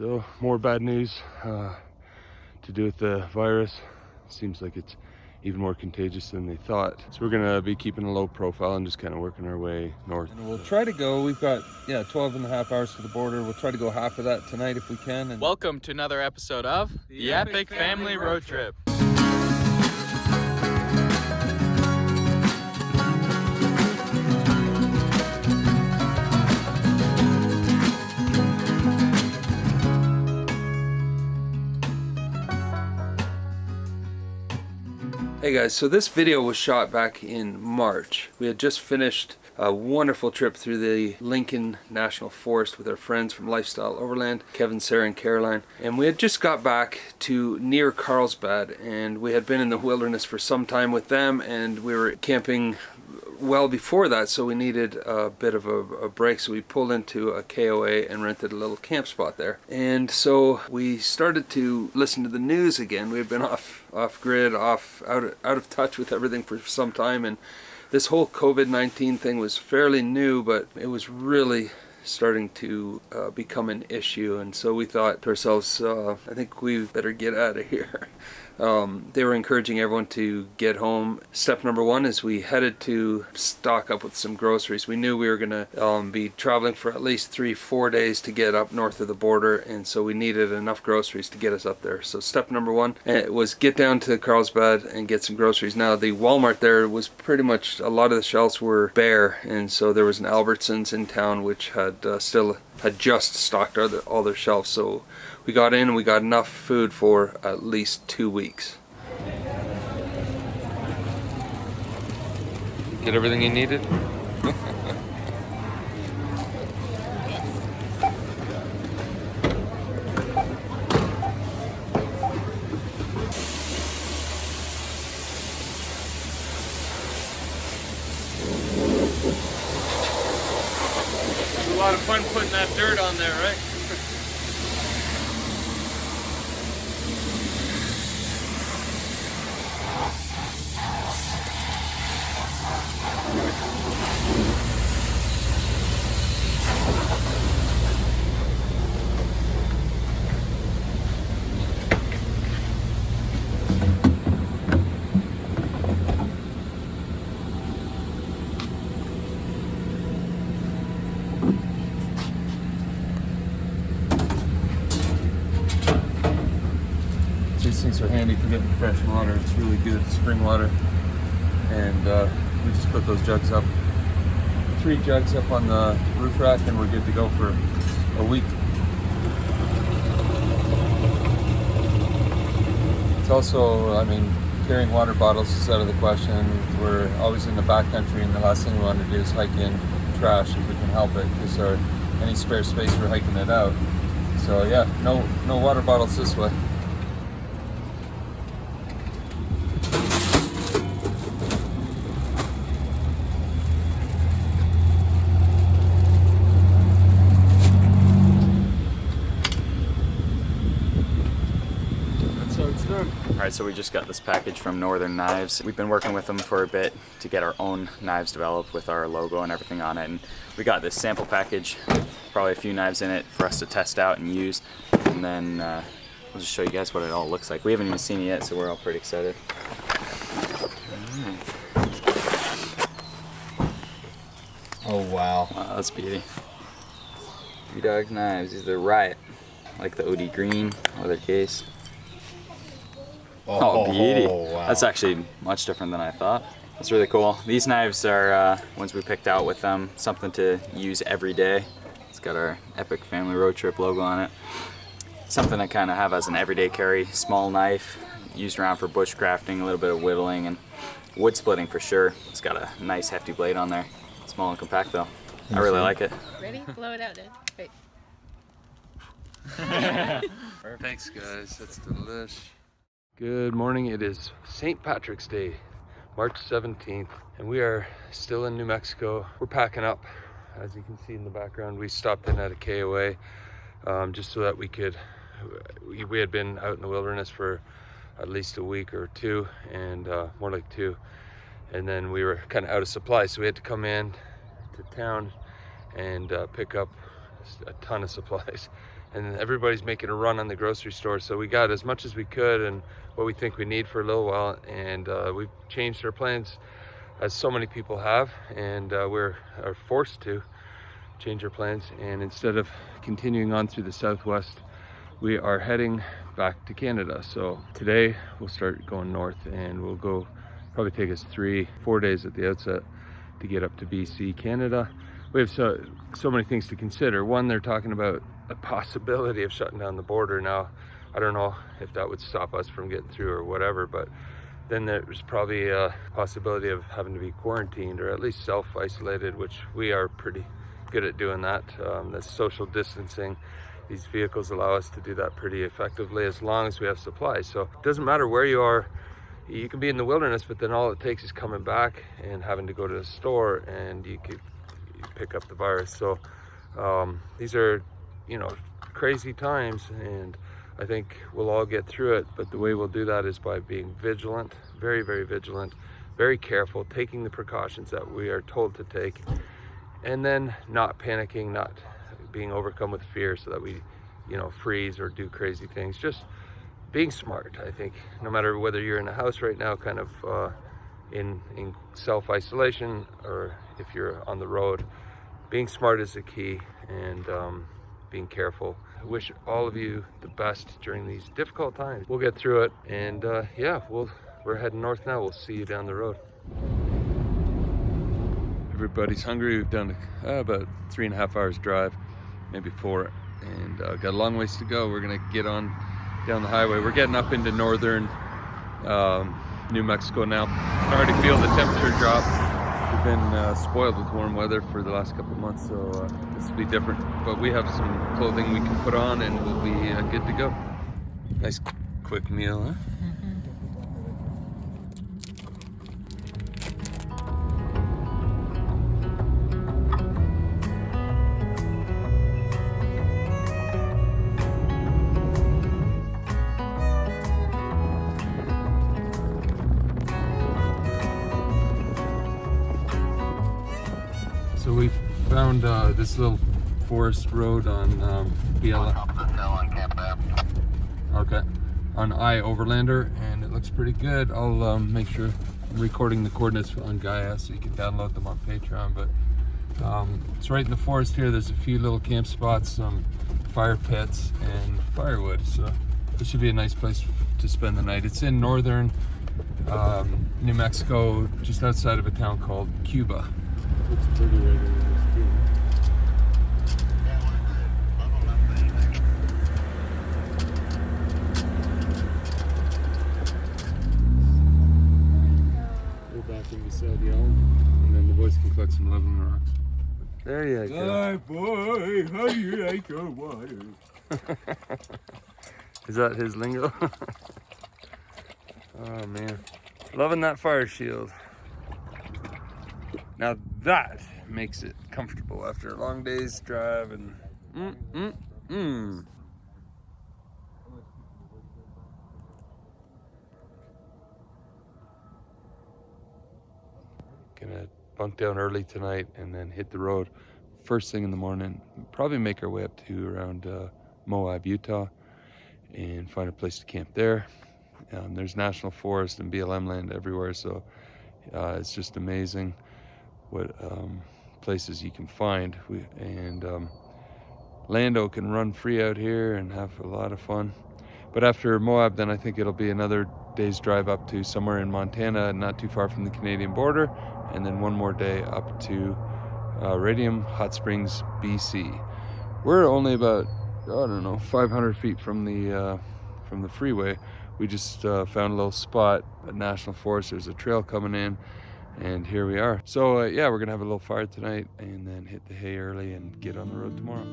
So more bad news to do with the virus. Seems like it's even more contagious than they thought. So we're gonna be keeping a low profile and just kind of working our way north. And we'll try to go, we've got 12 and a half hours to the border. We'll try to go half of that tonight if we can. And welcome to another episode of the Epic Family Road Trip. Hey guys, so this video was shot back in March. We had just finished a wonderful trip through the Lincoln National Forest with our friends from Lifestyle Overland, Kevin, Sarah, and Caroline. And we had just got back to near Carlsbad, and we had been in the wilderness for some time with them, and we were camping well before that, so we needed a bit of a break, so we pulled into a KOA and rented a little camp spot there. And so we started to listen to the news again. We had been off grid, out of touch with everything for some time, and this whole COVID-19 thing was fairly new, but it was really starting to become an issue. And so we thought to ourselves, I think we better get out of here. They were encouraging everyone to get home. Step number one is we headed to stock up with some groceries. We knew we were going to be traveling for at least 3-4 days to get up north of the border, and so we needed enough groceries to get us up there. So step number one was get down to Carlsbad and get some groceries. Now the Walmart there was pretty much, a lot of the shelves were bare, and so there was an Albertsons in town which had just stocked all their shelves. So we got in and we got enough food for at least 2 weeks. Get everything you needed? A lot of fun putting that dirt on there, right? These things are handy for getting fresh water. It's really good, spring water. And we just put those jugs up, 3 jugs up on the roof rack, and we're good to go for a week. It's also, I mean, carrying water bottles is out of the question. We're always in the backcountry, and the last thing we want to do is hike in trash if we can help it, because any spare space we're hiking it out. So yeah, no water bottles this way. Alright, so we just got this package from Northern Knives. We've been working with them for a bit to get our own knives developed with our logo and everything on it. And we got this sample package with probably a few knives in it for us to test out and use. And then we'll just show you guys what it all looks like. We haven't even seen it yet, so we're all pretty excited. Oh wow. Wow, that's beauty. Dog knives, these are Riot. Like the OD green leather case. Oh, beauty. Wow. That's actually much different than I thought. That's really cool. These knives are ones we picked out with them, something to use every day. It's got our Epic Family Road Trip logo on it. Something to kind of have as an everyday carry. Small knife, used around for bushcrafting, a little bit of whittling, and wood splitting for sure. It's got a nice hefty blade on there. Small and compact though. I really like it. Ready? Blow it out, Dad. Wait. Thanks guys, that's delish. Good morning, it is St. Patrick's Day, March 17th, and we are still in New Mexico. We're packing up. As you can see in the background, we stopped in at a KOA just so that we had been out in the wilderness for at least a week or 2, and more like 2, and then we were kind of out of supplies, so we had to come in to town and pick up a ton of supplies. and everybody's making a run on the grocery store. So we got as much as we could and what we think we need for a little while, and we've changed our plans, as so many people have, and we're forced to change our plans. And instead of continuing on through the southwest, we are heading back to Canada. So today we'll start going north, and we'll go, probably take us 3-4 days at the outset to get up to BC, Canada. We have so many things to consider. One, they're talking about a possibility of shutting down the border. Now, I don't know if that would stop us from getting through or whatever, but then there's probably a possibility of having to be quarantined, or at least self-isolated, which we are pretty good at doing that. The social distancing, these vehicles allow us to do that pretty effectively as long as we have supplies. So it doesn't matter where you are. You can be in the wilderness, but then all it takes is coming back and having to go to the store, and you could pick up the virus. So these are, you know, crazy times, and I think we'll all get through it. But the way we'll do that is by being vigilant, very, very vigilant, very careful, taking the precautions that we are told to take, and then not panicking, not being overcome with fear so that we, you know, freeze or do crazy things. Just being smart. I think no matter whether you're in a house right now, kind of in self-isolation, or if you're on the road, being smart is the key, and being careful. I wish all of you the best during these difficult times. We'll get through it, and yeah, we're heading north now. We'll see you down the road. Everybody's hungry. We've done about 3.5 hours drive, maybe 4, and got a long ways to go. We're gonna get on down the highway. We're getting up into northern New Mexico now. I already feel the temperature drop. We've been spoiled with warm weather for the last couple of months, so this will be different. But we have some clothing we can put on, and we'll be good to go. Nice quick meal, huh? So we found this little forest road on on I-Overlander, and it looks pretty good. I'll make sure I'm recording the coordinates on Gaia so you can download them on Patreon. But it's right in the forest here. There's a few little camp spots, some fire pits, and firewood. So this should be a nice place to spend the night. It's in northern New Mexico, just outside of a town called Cuba. Looks pretty right over this too. Go back in beside y'all, and then the boys can collect some love in the rocks. There you go. Hi boy, how do you like your water? Is that his lingo? Oh man, loving that fire shield. Now that makes it comfortable after a long day's drive, and Gonna bunk down early tonight and then hit the road first thing in the morning. Probably make our way up to around Moab, Utah, and find a place to camp there. There's national forest and BLM land everywhere, so it's just amazing what places you can find. Lando can run free out here and have a lot of fun. But after Moab, then I think it'll be another day's drive up to somewhere in Montana, not too far from the Canadian border, and then one more day up to Radium Hot Springs, BC. We're only about, I don't know, 500 feet from the freeway. We just found a little spot at National Forest. There's a trail coming in, and here we are. So yeah, we're gonna have a little fire tonight and then hit the hay early and get on the road tomorrow.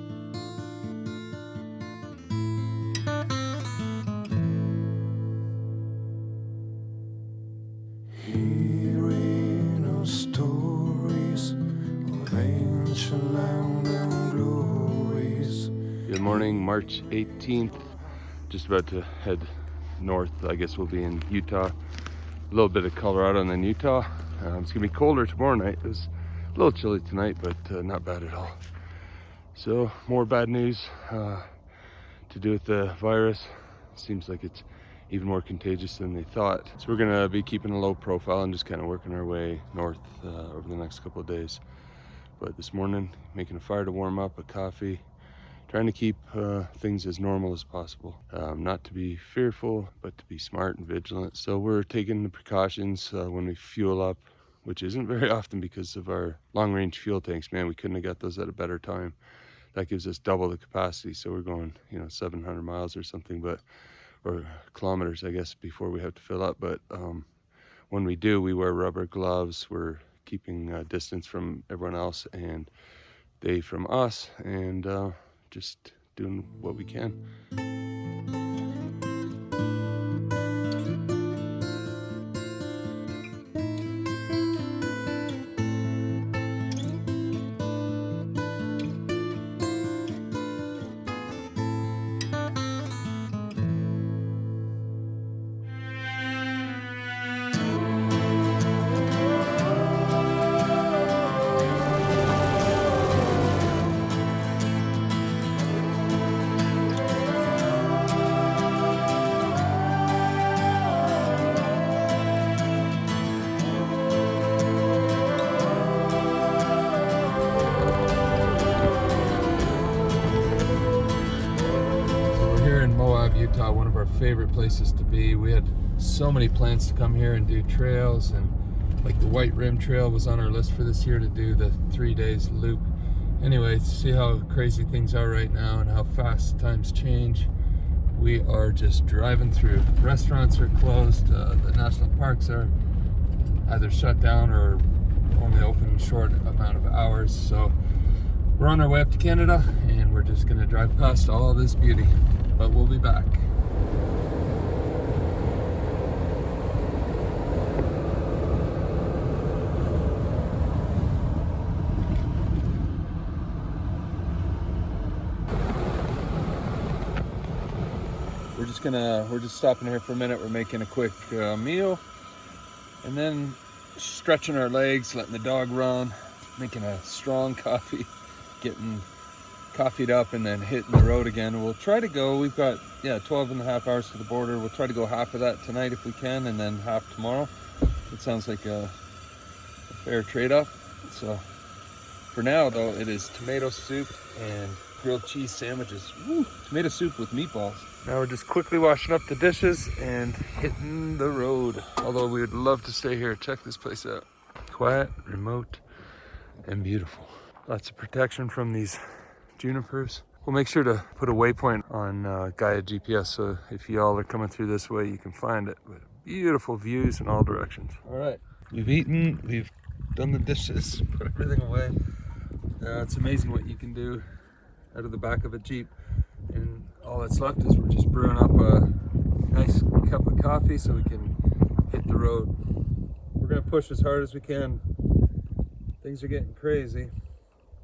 Hearing of stories of ancient land and glories. Good morning, March 18th. Just about to head north. I guess we'll be in Utah. A little bit of Colorado and then Utah. It's gonna be colder tomorrow night. It was a little chilly tonight, but not bad at all. So more bad news. to do with the virus. Seems like it's even more contagious than they thought. So we're gonna be keeping a low profile and just kind of working our way north over the next couple of days. But this morning, making a fire to warm up, a coffee, trying to keep things as normal as possible. Not to be fearful, but to be smart and vigilant. So we're taking the precautions when we fuel up, which isn't very often because of our long-range fuel tanks. Man, we couldn't have got those at a better time. That gives us double the capacity. So we're going, 700 miles or something, or kilometers, I guess, before we have to fill up. But when we do, we wear rubber gloves. We're keeping distance from everyone else and they from us, and just doing what we can. Moab, Utah, one of our favorite places to be. We had so many plans to come here and do trails, and like the White Rim Trail was on our list for this year to do the 3 days loop. Anyway, see how crazy things are right now and how fast times change. We are just driving through. Restaurants are closed, the national parks are either shut down or only open a short amount of hours. So we're on our way up to Canada, and we're just gonna drive past all this beauty, but we'll be back. We're just stopping here for a minute. We're making a quick meal, and then stretching our legs, letting the dog run, making a strong coffee, getting coffeeed up, and then hitting the road again. We'll try to go, we've got 12 and a half hours to the border. We'll try to go half of that tonight if we can, and then half tomorrow. It sounds like a fair trade-off. So for now though, it is tomato soup and grilled cheese sandwiches. Woo, tomato soup with meatballs. Now we're just quickly washing up the dishes and hitting the road. Although we would love to stay here. Check this place out. Quiet, remote, and beautiful. Lots of protection from these junipers. We'll make sure to put a waypoint on Gaia GPS, so if y'all are coming through this way, you can find it. With beautiful views in all directions. All right, we've eaten, we've done the dishes, put everything away. It's amazing what you can do out of the back of a Jeep. And all that's left is we're just brewing up a nice cup of coffee so we can hit the road. We're gonna push as hard as we can. Things are getting crazy.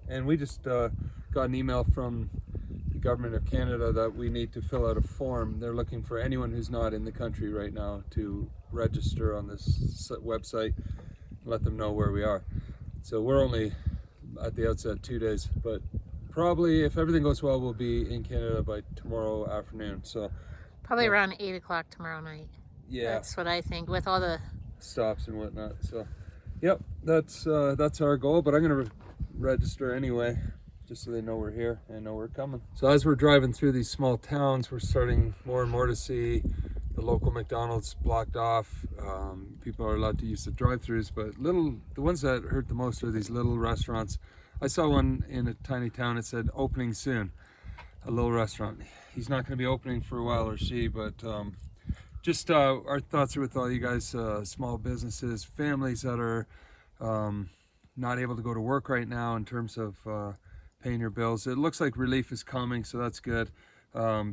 And we just got an email from the government of Canada that we need to fill out a form. They're looking for anyone who's not in the country right now to register on this website and let them know where we are. So we're only at the outset 2 days, but probably if everything goes well, we'll be in Canada by tomorrow afternoon. So probably around 8 o'clock tomorrow night. Yeah, that's what I think, with all the stops and whatnot. So yep, that's our goal, but I'm gonna register anyway, just so they know we're here and know we're coming. So as we're driving through these small towns, we're starting more and more to see the local McDonald's blocked off. People are allowed to use the drive-thrus, but the ones that hurt the most are these little restaurants. I saw one in a tiny town. It said opening soon, a little restaurant. He's not going to be opening for a while, or she, but just our thoughts are with all you guys, small businesses, families that are not able to go to work right now in terms of paying your bills. It looks like relief is coming, so that's good.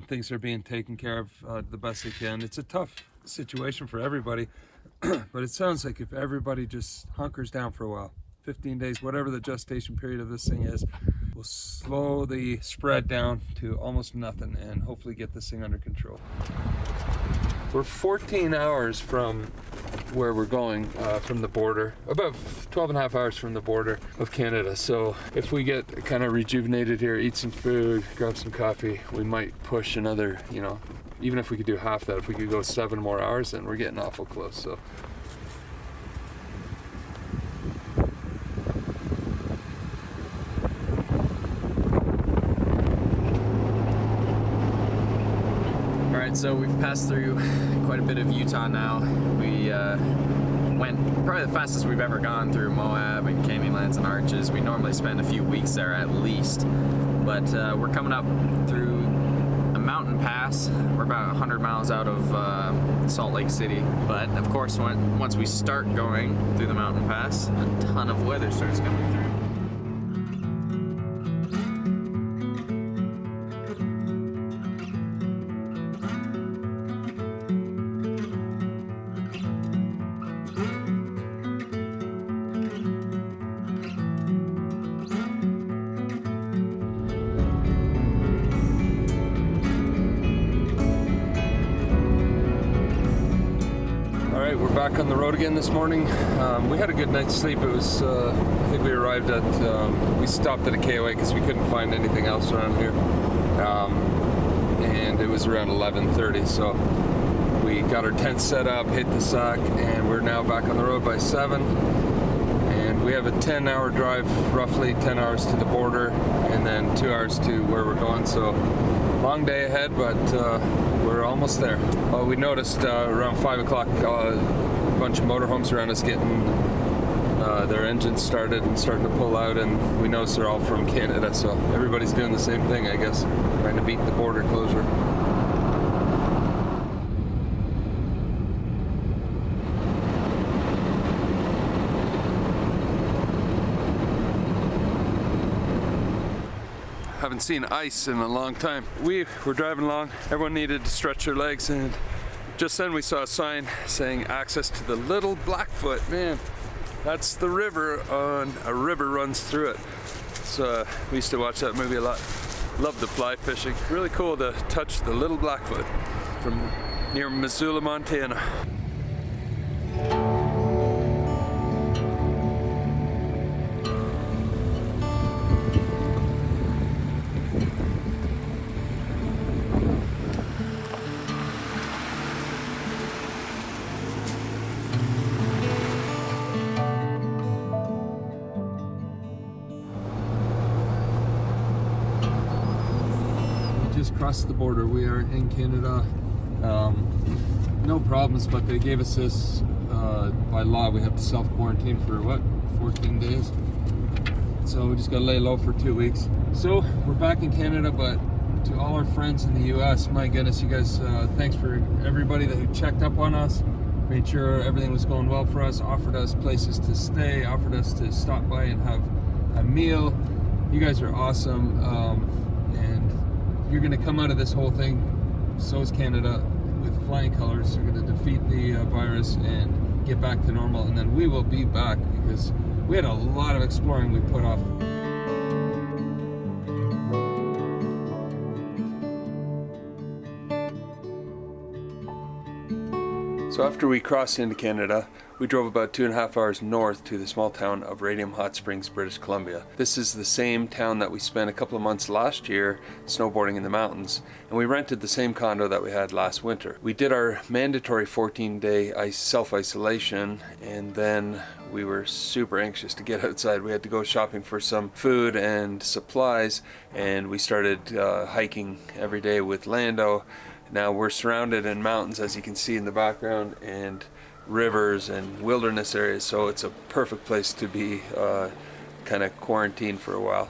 Things are being taken care of the best they can. It's a tough situation for everybody, but it sounds like if everybody just hunkers down for a while, 15 days, whatever the gestation period of this thing is, we'll slow the spread down to almost nothing and hopefully get this thing under control. We're 14 hours from where we're going from the border, about 12.5 hours from the border of Canada. So if we get kind of rejuvenated here, eat some food, grab some coffee, we might push another, you know, even if we could do half that, if we could go 7 more hours, then we're getting awful close. So. So we've passed through quite a bit of Utah now. We went probably the fastest we've ever gone through Moab and Canyonlands and Arches. We normally spend a few weeks there at least, but we're coming up through a mountain pass. We're about 100 miles out of Salt Lake City, but of course once we start going through the mountain pass, a ton of weather starts coming through. We're back on the road again this morning. We had a good night's sleep. It was, I think we arrived at, we stopped at a KOA because we couldn't find anything else around here. And it was around 11:30, so we got our tent set up, hit the sack, and we're now back on the road by 7. And we have a 10-hour drive, roughly 10 hours to the border, and then 2 hours to where we're going. So long day ahead, but we're almost there. We noticed around 5 o'clock a bunch of motorhomes around us getting their engines started and starting to pull out, and we noticed they're all from Canada, so everybody's doing the same thing, I guess, trying to beat the border closure. Haven't seen ice in a long time. We were driving along, everyone needed to stretch their legs, and just then we saw a sign saying access to the Little Blackfoot. Man, that's the river, and a river runs through it. So we used to watch that movie a lot. Love the fly fishing. Really cool to touch the Little Blackfoot from near Missoula, Montana. Just crossed the border. We are in Canada. No problems, but they gave us this by law. We have to self-quarantine for what, 14 days? So we just gotta lay low for 2 weeks. So we're back in Canada, but to all our friends in the US, my goodness, you guys, thanks for everybody that checked up on us, made sure everything was going well for us, offered us places to stay, offered us to stop by and have a meal. You guys are awesome. And you're going to come out of this whole thing, so is Canada, with flying colors. We're going to defeat the virus and get back to normal, and then we will be back because we had a lot of exploring we put off. So after we crossed into Canada, we drove about 2.5 hours north to the small town of Radium Hot Springs, British Columbia. This is the same town that we spent a couple of months last year snowboarding in the mountains, and we rented the same condo that we had last winter. We did our mandatory 14-day self-isolation, and then we were super anxious to get outside. We had to go shopping for some food and supplies, and we started hiking every day with Lando. Now we're surrounded in mountains, as you can see in the background, and rivers and wilderness areas, so it's a perfect place to be kind of quarantined for a while.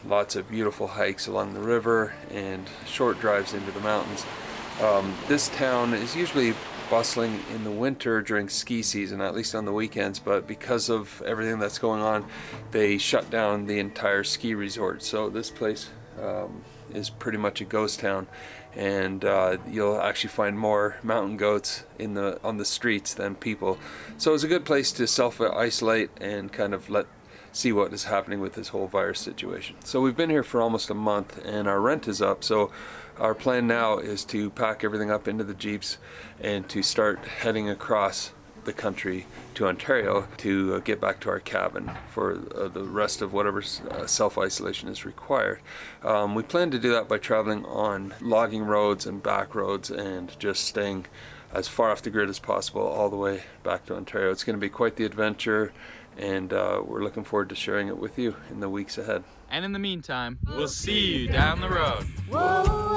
Lots of beautiful hikes along the river and short drives into the mountains. This town is usually bustling in the winter during ski season, at least on the weekends, but because of everything that's going on, they shut down the entire ski resort. So this place is pretty much a ghost town, and you'll actually find more mountain goats on the streets than people. So it's a good place to self-isolate and kind of see what is happening with this whole virus situation. So we've been here for almost a month, and our rent is up, so our plan now is to pack everything up into the Jeeps and to start heading across the country to Ontario to get back to our cabin for the rest of whatever self-isolation is required. We plan to do that by traveling on logging roads and back roads and just staying as far off the grid as possible all the way back to Ontario. It's going to be quite the adventure, and we're looking forward to sharing it with you in the weeks ahead. And in the meantime, we'll see you down the road. Whoa.